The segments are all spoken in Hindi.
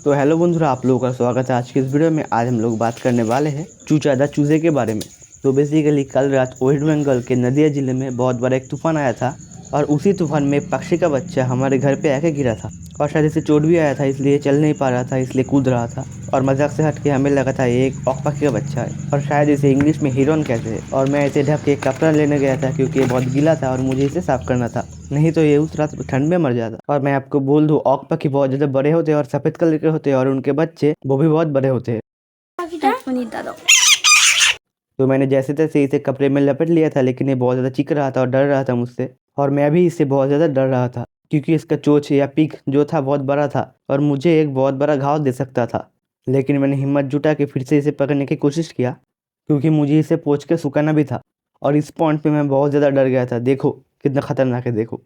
तो हेलो बंधुरा, आप लोगों का स्वागत है आज की इस वीडियो में। आज हम लोग बात करने वाले हैं चूचा द चूजे के बारे में। तो बेसिकली कल रात वेस्ट बंगाल के नदिया ज़िले में बहुत बड़ा एक तूफान आया था और उसी तूफान में एक पक्षी का बच्चा हमारे घर पे आके गिरा था और शायद इसे चोट भी आया था, इसलिए चल नहीं पा रहा था, इसलिए कूद रहा था। और मजाक से हट के हमें लगा था ये एक औक पक्षी का बच्चा है और शायद इसे इंग्लिश में हिरन कहते हैं। और मैं इसे ढक के कपड़ा लेने गया था क्योंकि ये बहुत गीला था और मुझे इसे साफ करना था, नहीं तो ये उस रात ठंड में मर जाता। और मैं आपको बोल दूं, औक पक्षी बहुत ज़्यादा बड़े होते हैं और सफ़ेद कलर के होते हैं और उनके बच्चे वो भी बहुत बड़े होते हैं। तो मैंने जैसे तैसे इसे कपड़े में लपेट लिया था, लेकिन ये बहुत ज़्यादा चीख रहा था और डर रहा था मुझसे, और मैं भी इससे बहुत ज़्यादा डर रहा था क्योंकि इसका चोंच या पीक जो था बहुत बड़ा था और मुझे एक बहुत बड़ा घाव दे सकता था। लेकिन मैंने हिम्मत जुटा के फिर से इसे पकड़ने की कोशिश किया क्योंकि मुझे इसे पोंछ के सुखाना भी था। और इस पॉइंट पे मैं बहुत ज़्यादा डर गया था। देखो कितना खतरनाक है, देखो।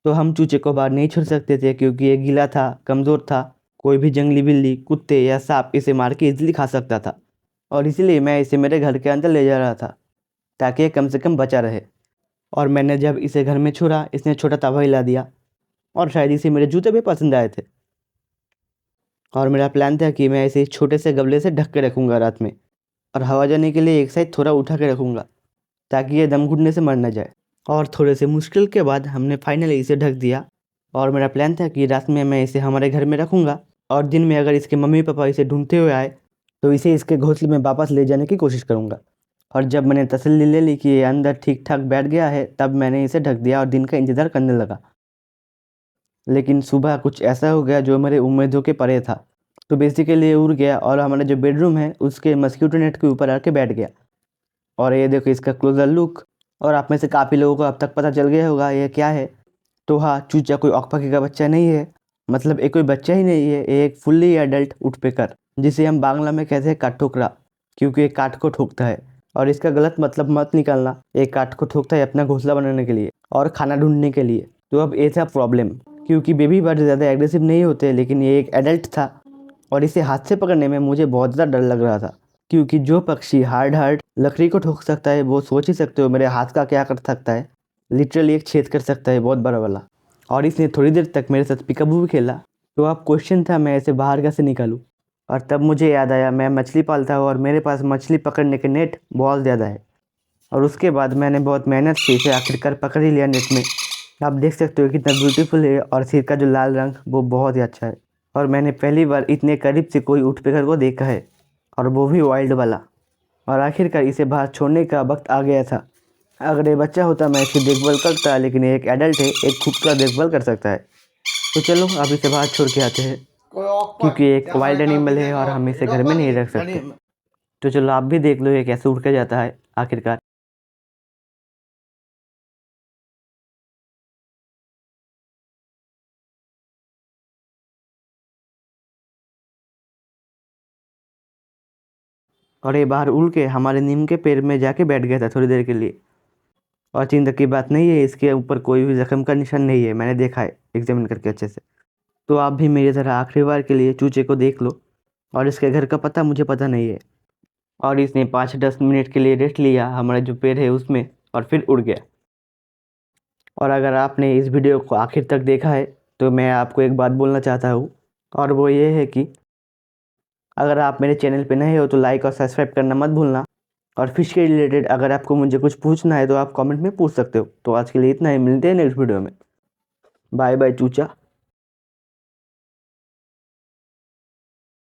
तो हम चूचे को बाहर नहीं छोड़ सकते थे क्योंकि ये गीला था, कमज़ोर था। कोई भी जंगली बिल्ली, कुत्ते या सांप इसे मार के इजीली खा सकता था और इसीलिए मैं इसे मेरे घर के अंदर ले जा रहा था ताकि ये कम से कम बचा रहे। और मैंने जब इसे घर में छोड़ा, इसने छोटा तवा हिला दिया और शायद इसे मेरे जूते भी पसंद आए थे। और मेरा प्लान था कि मैं इसे इस छोटे से गमले से ढक के रखूँगा रात में, और हवा जाने के लिए एक साइड थोड़ा उठा के रखूँगा ताकि ये दम घुटने से मर न जाए। और थोड़े से मुश्किल के बाद हमने फाइनली इसे ढक दिया। और मेरा प्लान था कि रात में मैं इसे हमारे घर में रखूँगा और दिन में अगर इसके मम्मी पापा इसे ढूंढते हुए आए तो इसे इसके घोंसले में वापस ले जाने की कोशिश करूँगा। और जब मैंने तसल्ली ले ली कि ये अंदर ठीक ठाक बैठ गया है, तब मैंने इसे ढक दिया और दिन का इंतज़ार करने लगा। लेकिन सुबह कुछ ऐसा हो गया जो मेरे उम्मीदों के परे था। तो बेसिकली ये उड़ गया और हमारा जो बेडरूम है उसके मस्कीटो नेट के ऊपर आके बैठ गया। और ये देखो इसका क्लोजर लुक। और आप में से काफ़ी लोगों को अब तक पता चल गया होगा ये क्या है। तो हाँ, चूचा कोई औक पक्षी का बच्चा नहीं है, मतलब ये कोई बच्चा ही नहीं है, ये एक फुल्ली एडल्ट वुडपेकर, जिसे हम बांग्ला में कहते हैं काठठोकरा, क्योंकि ये काठ को ठोकता है। और इसका गलत मतलब मत निकालना, एक काठ को ठोकता है अपना घोंसला बनाने के लिए और खाना ढूंढने के लिए। तो अब ये था प्रॉब्लम, क्योंकि बेबी बर्ड ज़्यादा एग्रेसिव नहीं होते, लेकिन ये एक एडल्ट था और इसे हाथ से पकड़ने में मुझे बहुत ज़्यादा डर लग रहा था। क्योंकि जो पक्षी हार्ड लकड़ी को ठोक सकता है, वो सोच ही सकते हो मेरे हाथ का क्या कर सकता है। लिटरली एक छेद कर सकता है, बहुत बड़ा वाला। और इसने थोड़ी देर तक मेरे साथ पिकाबू भी खेला। तो अब क्वेश्चन था मैं इसे बाहर कैसे निकालूं। और तब मुझे याद आया मैं मछली पालता हूँ और मेरे पास मछली पकड़ने के नेट बहुत ज़्यादा है। और उसके बाद मैंने बहुत मेहनत से इसे आखिरकार पकड़ ही लिया नेट में। आप देख सकते हो कितना ब्यूटीफुल है और सिर का जो लाल रंग वो बहुत ही अच्छा है। और मैंने पहली बार इतने करीब से कोई वुडपेकर को देखा है, और वो भी वाइल्ड वाला। और आखिरकार इसे बाहर छोड़ने का वक्त आ गया था। अगर ये बच्चा होता मैं इसकी देखभाल करता, लेकिन ये एक एडल्ट है, एक खुद का देखभाल कर सकता है। तो चलो अब इसे बाहर छोड़ के आते हैं, क्योंकि ये एक वाइल्ड एनिमल है और हम इसे घर में नहीं रख सकते। तो चलो आप भी देख लो ये कैसे उड़ के जाता है आखिरकार। और ये बाहर उड़ के हमारे नीम के पेड़ में जाके बैठ गया था थोड़ी देर के लिए। और चिंता की बात नहीं है, इसके ऊपर कोई भी जख्म का निशान नहीं है, मैंने देखा है एग्जामिन करके अच्छे से। तो आप भी मेरी तरह आखिरी बार के लिए चूचे को देख लो। और इसके घर का पता मुझे पता नहीं है। और इसने 5-10 मिनट के लिए रेस्ट लिया हमारे जो पेड़ है उसमें, और फिर उड़ गया। और अगर आपने इस वीडियो को आखिर तक देखा है तो मैं आपको एक बात बोलना चाहता हूँ, और वो ये है कि अगर आप मेरे चैनल पे नए हो तो लाइक और सब्सक्राइब करना मत भूलना। और फिश के रिलेटेड अगर आपको मुझे कुछ पूछना है तो आप कमेंट में पूछ सकते हो। तो आज के लिए इतना ही, मिलते हैं नेक्स्ट वीडियो में। Bye bye चूचा।